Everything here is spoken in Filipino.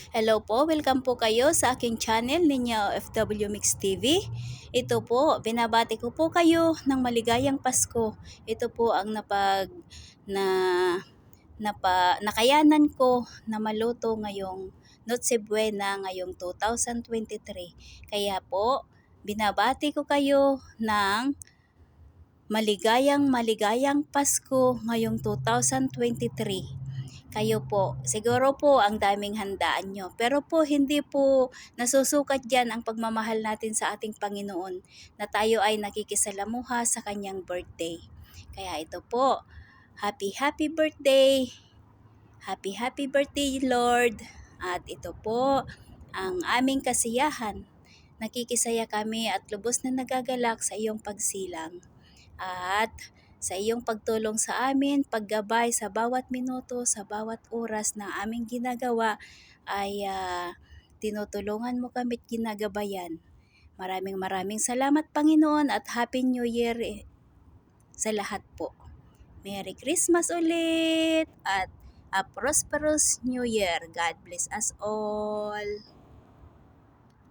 Hello po, welcome po kayo sa aking channel ninyo FW Mix TV. Ito po, binabati ko po kayo ng maligayang Pasko. Ito po ang na nakayanan ko na maluto ngayong Noche Buena ngayong 2023. Kaya po, binabati ko kayo ng maligayang Pasko ngayong 2023. Kayo po, siguro po ang daming handaan nyo. Pero po hindi po nasusukat dyan ang pagmamahal natin sa ating Panginoon na tayo ay nakikisalamuha sa kanyang birthday. Kaya ito po, happy birthday! Happy birthday Lord! At ito po ang aming kasiyahan. Nakikisaya kami at lubos na nagagalak sa iyong pagsilang. At sa iyong pagtulong sa amin, paggabay sa bawat minuto, sa bawat oras na aming ginagawa ay tinutulungan mo kami at ginagabayan. Maraming salamat Panginoon at Happy New Year sa lahat po. Merry Christmas ulit at a prosperous New Year. God bless us all.